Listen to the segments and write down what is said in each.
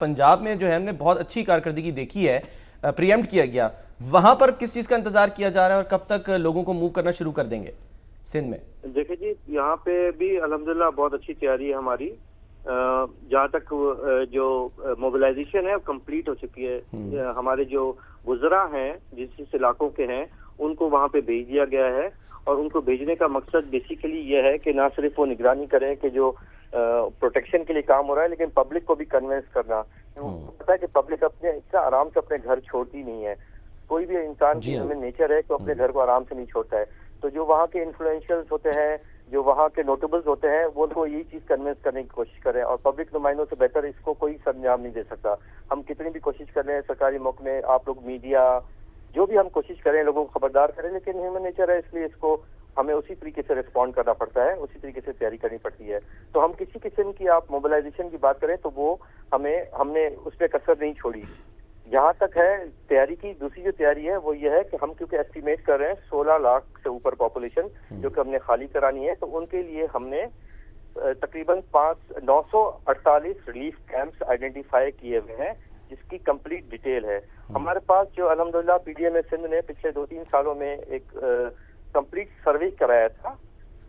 पंजाब में जो है हमने बहुत अच्छी कारकर्दगी देखी है, प्रीएम्प्ट किया गया, वहां पर किस चीज़ का इंतजार किया जा रहा है और कब तक लोगों को मूव करना शुरू कर देंगे सिंध में? देखिए जी, यहाँ पे भी अल्हम्दुलिल्लाह बहुत अच्छी तैयारी है हमारी। जहाँ तक जो मोबिलाइजेशन है कंप्लीट हो चुकी है। हमारे जो वुज़रा हैं जिस जिस इलाकों के हैं उनको वहाँ पे भेज दिया गया है, और उनको भेजने का मकसद बेसिकली ये है कि ना सिर्फ वो निगरानी करें कि जो प्रोटेक्शन के लिए काम हो रहा है, लेकिन पब्लिक को भी कन्विंस करना। पता है कि पब्लिक अपने इतना आराम से अपने घर छोड़ती नहीं है। कोई भी इंसान की हमें नेचर है तो अपने घर को आराम से नहीं छोड़ता है। तो जो वहाँ के इन्फ्लुएंशियल्स होते हैं, जो वहाँ के नोटेबल्स होते हैं, वो उनको यही चीज कन्विंस करने की कोशिश करें, और पब्लिक नुमाइंदों से बेहतर इसको कोई सरंजाम नहीं दे सकता। हम कितनी भी कोशिश कर रहे हैं सरकारी मौके में, आप लोग मीडिया जो भी हम कोशिश करें लोगों को खबरदार करें, लेकिन ह्यूमन नेचर है, इसलिए इसको हमें उसी तरीके से रिस्पॉन्ड करना पड़ता है, उसी तरीके से तैयारी करनी पड़ती है। तो हम किसी किस्म की आप मोबिलाइजेशन की बात करें तो वो हमने उस पर कसर नहीं छोड़ी। जहाँ तक है तैयारी की, दूसरी जो तैयारी है वो ये है कि हम क्योंकि एस्टिमेट कर रहे हैं 16 लाख से ऊपर पॉपुलेशन जो कि हमने खाली करानी है, तो उनके लिए हमने तकरीबन 948 रिलीफ कैंप्स आइडेंटिफाई किए हुए हैं, जिसकी कंप्लीट डिटेल है हमारे पास। जो अल्हम्दुलिल्लाह पीडीएम सिंध ने पिछले 2-3 सालों में एक कंप्लीट सर्वे कराया था,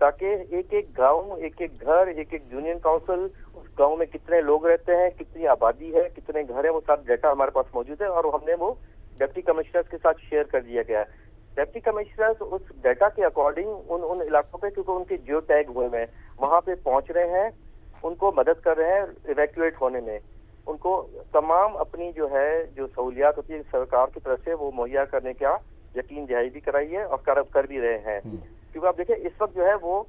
ताकि एक एक गांव, एक एक घर, एक एक यूनियन काउंसिल, उस गांव में कितने लोग रहते हैं, कितनी आबादी है, कितने घर है, वो सारा डाटा हमारे पास मौजूद है, और हमने वो डिप्टी कमिश्नर्स के साथ शेयर कर दिया गया है। डिप्टी कमिश्नर्स उस डाटा के अकॉर्डिंग उन इलाकों पे, क्योंकि उनके जियो टैग हुए हैं, वहां पे पहुंच रहे हैं, उनको मदद कर रहे हैं इवैक्यूएट होने में, उनको तमाम अपनी जो सहूलियात होती है सरकार की तरफ से वो मुहैया करने का यकीन दहाई भी कराई है, और कर भी रहे हैं। क्योंकि आप देखिए इस वक्त जो है वो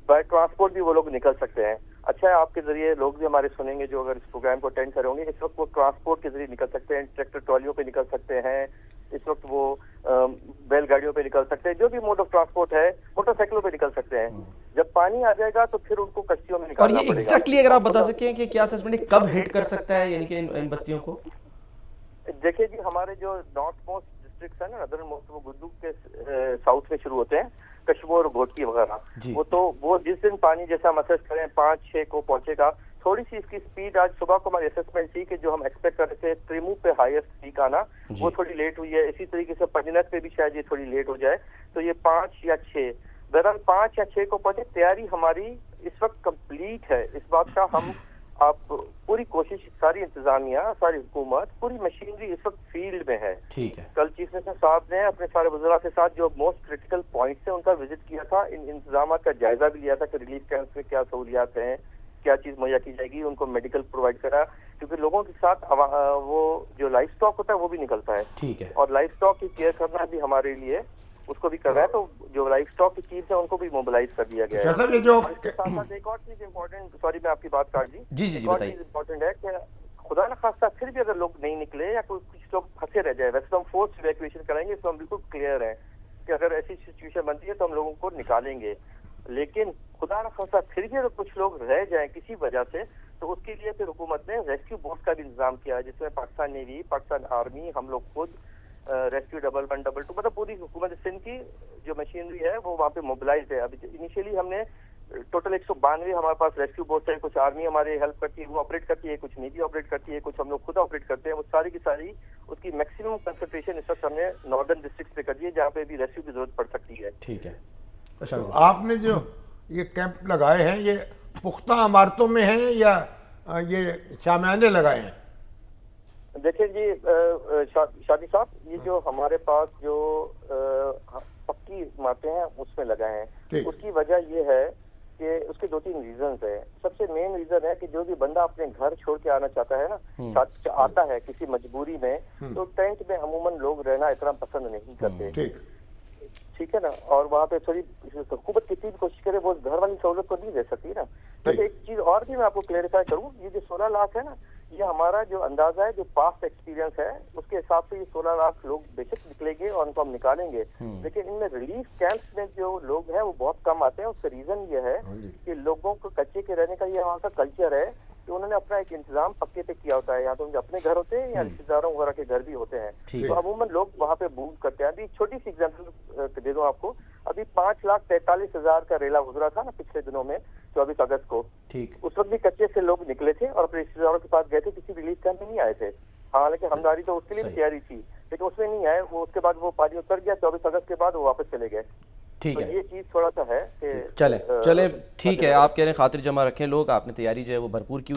बाय ट्रांसपोर्ट भी वो लोग निकल सकते हैं। अच्छा है आपके जरिए लोग भी हमारे सुनेंगे जो अगर इस प्रोग्राम को अटेंड कर रहे होंगे, इस वक्त वो ट्रांसपोर्ट के जरिए निकल सकते हैं, ट्रैक्टर ट्रॉलियों पे निकल सकते हैं, इस वक्त वो बैलगाड़ियों पे निकल सकते हैं, जो भी मोड ऑफ ट्रांसपोर्ट है, मोटरसाइकिलों पे निकल सकते हैं। जब पानी आ जाएगा तो फिर उनको कश्तियों में निकालना पड़ेगा। और ये एग्जैक्टली अगर आप बता सकें कि क्या असेसमेंट कब हिट कर सकता है, यानी कि इन बस्तियों को? देखिए जी, हमारे जो नॉर्थ मोस्ट डिस्ट्रिक्ट्स है ना, नदर्न मोस्ट, वो गुड्डू के साउथ में शुरू होते हैं, कश्मीर और घोटकी वगैरह। वो जिस दिन पानी जैसा हम असेस करें 5-6 को पहुंचेगा। थोड़ी सी इसकी स्पीड आज सुबह को हमारी असेसमेंट थी कि जो हम एक्सपेक्ट कर रहे थे त्रिमू पे हाईएस्ट पीक आना, वो थोड़ी लेट हुई है। इसी तरीके से पंजनत पे भी शायद ये थोड़ी लेट हो जाए, तो ये 5 या 6, बहरहाल 5 या 6 को पहुंचे। तैयारी हमारी इस वक्त कंप्लीट है, इस बात का हम आप पूरी कोशिश, सारी इंतजामिया, सारी हुकूमत, पूरी मशीनरी इस वक्त फील्ड में है। ठीक है। कल चीफ मिनिस्टर साहब ने अपने सारे वज़रा के साथ जो मोस्ट क्रिटिकल पॉइंट्स हैं उनका विजिट किया था, इन इंतजाम का जायजा भी लिया था कि रिलीफ कैंप्स में क्या सहूलियात हैं, क्या चीज मुहैया की जाएगी, उनको मेडिकल प्रोवाइड करा, क्योंकि लोगों के साथ वो जो लाइफ स्टॉक होता है वो भी निकलता है। ठीक है। और लाइफ स्टॉक की केयर करना भी हमारे लिए उसको भी कर रहा है, तो जो लाइफ स्टॉक की चीज है उनको भी मोबिलाइज कर दिया गया है। सर ये जो एक और चीज इम्पोर्टेंट, सॉरी मैं आपकी बात काट दी, जी बताइए। इम्पोर्टेंट है कि खुदा न खास्ता फिर भी अगर लोग नहीं निकले या कुछ लोग फंसे रह जाए, वैसे तो हम फोर्स इवैक्यूएशन कराएंगे, तो हम बिल्कुल क्लियर है कि अगर ऐसी सिचुएशन बनती है तो हम लोगों को निकालेंगे। लेकिन खुदा न खास्ता फिर भी अगर कुछ लोग रह जाएं किसी वजह से, तो उसके लिए फिर हुकूमत ने रेस्क्यू बोट का भी इंतजाम किया है, जिसमें पाकिस्तान नेवी, पाकिस्तान आर्मी, हम लोग खुद रेस्क्यू 112, मतलब पूरी हुकूमत सिंध की जो मशीनरी है वो वहाँ पे मोबिलाइज है। अभी इनिशियली हमने टोटल 192 हमारे पास रेस्क्यू बोट है, कुछ आर्मी हमारे हेल्प करती है, वो ऑपरेट करती है, कुछ नेवी ऑपरेट करती है, कुछ हम लोग खुद ऑपरेट करते हैं। वो सारी की सारी उसकी मैक्सिमम कंसंट्रेशन इस वक्त हमने नॉर्दर्न डिस्ट्रिक्ट पे कर दी है, जहाँ पे भी रेस्क्यू की जरूरत पड़ सकती है। ठीक है। तो आपने जो ये कैंप लगाए हैं ये पुख्ता इमारतों में हैं या ये शामियाने लगाए हैं? देखिए जी शादी साहब, ये जो हमारे पास जो पक्की इमारतें हैं उसमें लगाए हैं, उसकी वजह ये है कि उसके 2-3 रीजंस है। सबसे मेन रीजन है कि जो भी बंदा अपने घर छोड़ के आना चाहता है ना, आता है किसी मजबूरी में, तो टेंट में अमूमन लोग रहना इतना पसंद नहीं करते। ठीक है ना, और वहाँ पे थोड़ी हुकूमत कितनी भी कोशिश करे वो घर वाली सहूलत को नहीं दे सकती ना। वैसे एक चीज और भी मैं आपको क्लेरिफाई करूँ, ये जो 16 लाख है ना, ये हमारा जो अंदाजा है, जो पास्ट एक्सपीरियंस है उसके हिसाब से ये 16 लाख लोग बेशक निकलेंगे और उनको हम निकालेंगे, लेकिन इनमें रिलीफ कैंप्स में जो लोग हैं वो बहुत कम आते हैं। उसका रीजन ये है कि लोगों को कच्चे के रहने का ये वहाँ का कल्चर है कि उन्होंने अपना एक इंतजाम पक्के पे किया होता है, या तो उनके अपने घर होते हैं या रिश्तेदारों वगैरह के घर भी होते हैं, तो अमूमन लोग वहाँ पे मूव करते हैं। अभी छोटी सी एग्जाम्पल दे दूं आपको, ابھی 5,43,000 کا ریلا گزرا تھا نا پچھلے دنوں میں 24 اگست کو. ٹھیک. اس وقت بھی کچے سے لوگ نکلے تھے اور اپنے رشتے داروں کے پاس گئے تھے, کسی ریلیف کیمپ میں نہیں آئے تھے. حالانکہ ہمداری تو اس کے لیے بھی تیاری تھی, لیکن اس میں نہیں آئے. وہ اس کے بعد وہ پانی اتر گیا, 24 اگست کے بعد وہ واپس چلے گئے. ٹھیک تو ہے, یہ چیز تھوڑا سا ہے کہ چلے ٹھیک ہے. آپ کہہ رہے ہیں خاطر جمع رکھیں لوگ, آپ نے تیاری جو ہے وہ بھرپور کی ہوئی ہے.